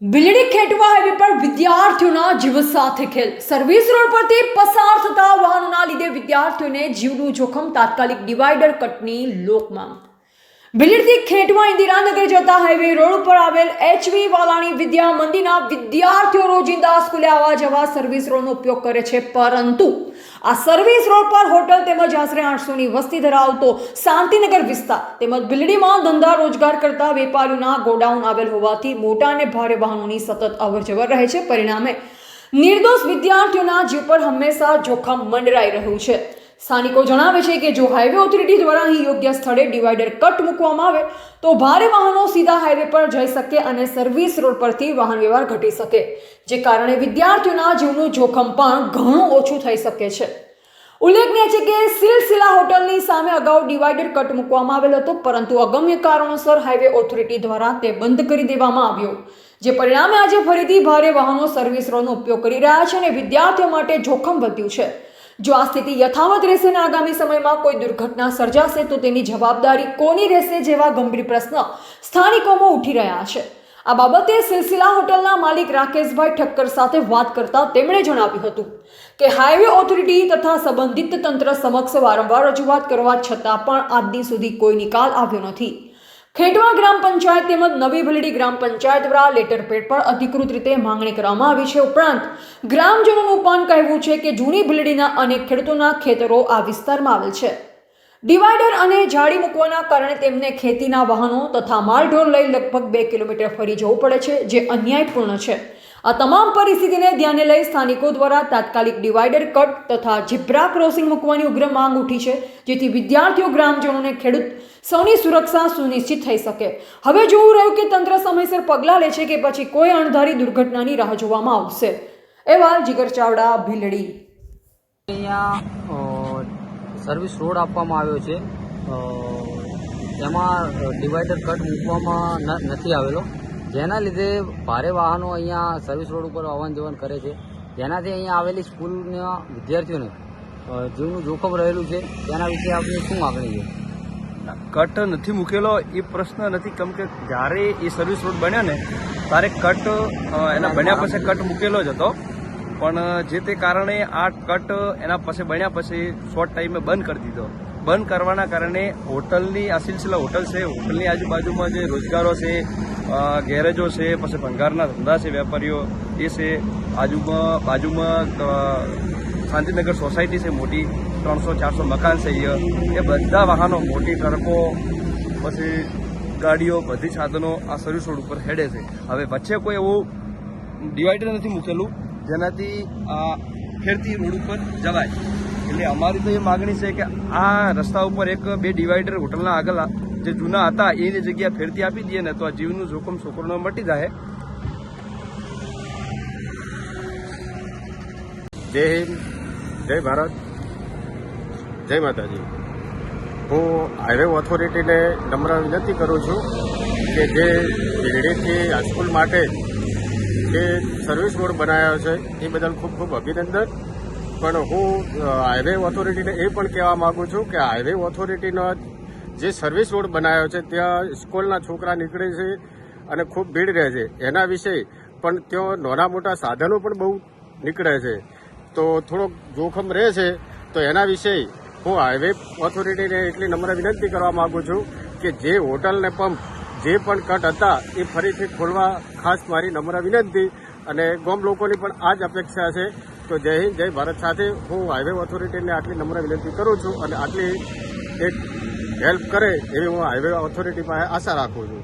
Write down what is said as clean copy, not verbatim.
Bildi ખેટવા highway પર વિદ્યાર્થીઓના જીવ સાથે ખેલ. સર્વિસ રોડ પરથી પસાર થતા વાહનોના લીધે વિદ્યાર્થીઓને જીવનું જોખમ. તાત્કાલિક ડિવાઈડર કટની લોકમાંગ. બિલડીથી ખેટવા ઇન્દિરાનગર જતા હાઈવે રોડ ઉપર આવેલ એચવી વાલાણી વિદ્યા મંદિરના વિદ્યાર્થીઓ રોજિંદા સ્કૂલે આવવા જવા સર્વિસ રોડનો ઉપયોગ કરે છે, પરંતુ આ સર્વિસ રોડ પર હોટલ તેમજ આશરે 800ની વસ્તી ધરાવતો શાંતિનગર વિસ્તાર તેમજ બિલડીમાં ધંધા રોજગાર કરતા વેપારીઓના ગોડાઉન આવેલ હોવાથી મોટા અને ભારે વાહનોની સતત અવરજવર રહે છે. પરિણામે નિર્દોષ વિદ્યાર્થીઓના જીવ પર હંમેશા જોખમ મંડરાઈ રહ્યું છે. સ્થાનિકો જણાવે છે કે જો હાઈવે ઓથોરિટી દ્વારા અહીં યોગ્ય સ્થળે ડિવાઈડર કટ મૂકવામાં આવે તો ભારે વાહનો સીધા હાઈવે પર જઈ શકે અને સર્વિસ રોડ પરથી વાહન વ્યવહાર ઘટી શકે, જે કારણે વિદ્યાર્થીઓના જીવનું જોખમ પણ ઘણું ઓછું થઈ શકે છે. ઉલ્લેખનીય છે કે સિલસિલા હોટલની સામે અગાઉ ડિવાઈડર કટ મૂકવામાં આવેલ હતો, પરંતુ અગમ્ય કારણોસર હાઈવે ઓથોરિટી દ્વારા તે બંધ કરી દેવામાં આવ્યો, જે પરિણામે આજે ફરીથી ભારે વાહનો સર્વિસ રોડનો ઉપયોગ કરી રહ્યા છે અને વિદ્યાર્થીઓ માટે જોખમ વધ્યું છે. જો આ સ્થિતિ યથાવત રહેશે અને આગામી સમયમાં કોઈ દુર્ઘટના સર્જાશે તો તેની જવાબદારી કોની રહેશે જેવા ગંભીર પ્રશ્ન સ્થાનિકોમાં ઉઠી રહ્યા છે. આ બાબતે સિલસિલા હોટલના માલિક રાકેશભાઈ ઠક્કર સાથે વાત કરતા તેમણે જણાવ્યું હતું કે હાઈવે ઓથોરિટી તથા સંબંધિત તંત્ર સમક્ષ વારંવાર રજૂઆત કરવા છતાં પણ આજ દિન સુધી કોઈ નિકાલ આવ્યો નથી. ખેટવા ગ્રામ પંચાયત તેમજ નવી બિલડી ગ્રામ પંચાયત દ્વારા લેટરપેડ પર અધિકૃત રીતે માંગણી કરવામાં આવી છે. ઉપરાંત ગ્રામજનોનું પણ કહેવું છે કે જૂની બિલડીના અનેક ખેડૂતોના ખેતરો આ વિસ્તારમાં આવેલ છે. ડિવાઈડર અને જાળી મૂકવાના કારણે તેમને ખેતીના વાહનો તથા માલઢોર લઈ લગભગ 2 કિલોમીટર ફરી જવું પડે છે, જે અન્યાયપૂર્ણ છે. આ તમામ પરિસ્થિતિને ધ્યાને લઈ સ્થાનિકો દ્વારા તાત્કાલિક ડિવાઈડર કટ તથા ઝીબ્રા ક્રોસિંગ મૂકવાની ઉગ્ર માંગ ઉઠી છે, જેથી વિદ્યાર્થીઓ, ગ્રામજનોને ખેડૂત સૌની સુરક્ષા સુનિશ્ચિત થઈ શકે. હવે જોવું રહ્યું કે તંત્ર સમયસર પગલાં લે છે કે પછી કોઈ અણધારી દુર્ઘટનાની રાહ જોવામાં આવશે. અહેવાલ જીગર ચાવડા, ભીલડી. અહીંયા સર્વિસ રોડ આપવામાં આવ્યો છે, એમાં ડિવાઈડર કટ મૂકવામાં નથી આવેલો, જેના લીધે ભારે વાહનો અહીંયા સર્વિસ રોડ ઉપર આવન જવન કરે છે, જેનાથી અહીંયા આવેલી સ્કૂલના વિદ્યાર્થીઓને જીવનું જોખમ રહેલું છે. તેના વિશે આપની શું માગણી છે? કટ નથી મૂકેલો એ પ્રશ્ન નથી, કેમ કે જ્યારે એ સર્વિસ રોડ બન્યો ને ત્યારે કટ એના બન્યા પછી કટ મૂકેલો જ હતો, પણ જે તે કારણે આ કટ એના પછી બન્યા પછી શોર્ટ ટાઈમે બંધ કરી દીધો. બંધ કરવાના કારણે હોટલની આ સિલસિલા હોટલ છે, હોટલની આજુબાજુમાં જે રોજગારો છે, ગેરેજો છે, પછી ભંગારના ધંધા છે, વેપારીઓ એ છે, બાજુમાં શાંતિનગર સોસાયટી છે, મોટી 300-400 મકાન છે, એ બધા વાહનો, મોટી ટ્રકો, પછી ગાડીઓ, બધી સાધનો આ સર્વિસ રોડ ઉપર હેડે છે. હવે વચ્ચે કોઈ એવું ડિવાઈડર નથી મૂકેલું જેનાથી આ ફેરતી રોડ ઉપર જવાય. એટલે અમારી તો એ માગણી છે કે આ રસ્તા ઉપર 1-2 ડિવાઈડર હોટલના આગળ જે જૂના હતા એની જગ્યા ફેરતી આપી દઈએ ને તો આ જીવનું જોખમ છોકરોને મટી જાય. જય હિન્દ, જય ભારત, જય માતાજી. હું હાઈવે ઓથોરિટીને નમ્ર વિનંતી કરું છું કે જે બિલડીથી હાઈસ્કૂલ માટે જે સર્વિસ રોડ બનાવ્યો છે એ બદલ ખૂબ ખૂબ અભિનંદન. પણ હું હાઈવે ઓથોરિટીને એ પણ કહેવા માગું છું કે હાઈવે ઓથોરિટીનો જે સર્વિસ રોડ બનાવ્યો છે ત્યાં સ્કૂલના છોકરા નીકળે છે અને ખૂબ ભીડ રહે છે, એના વિશે પણ ત્યાં નાના મોટા સાધનો પણ બહુ નીકળે છે, તો થોડોક જોખમ રહે છે. તો એના વિશે હું હાઈવે ઓથોરિટીને એટલી નમ્ર વિનંતી કરવા માગું છું કે જે હોટલને પંપ જે પણ કટ હતા એ ફરીથી ખોલવા ખાસ મારી નમ્ર વિનંતી, અને ગામ લોકોની પણ આ જ અપેક્ષા છે. તો જય હિન્દ, જય ભારત સાથે હું હાઈવે ઓથોરિટીને આટલી નમ્ર વિનંતી કરું છું અને આટલી એક હેલ્પ કરે એવી હું હાઈવે ઓથોરિટી પાસે આશા રાખું છું.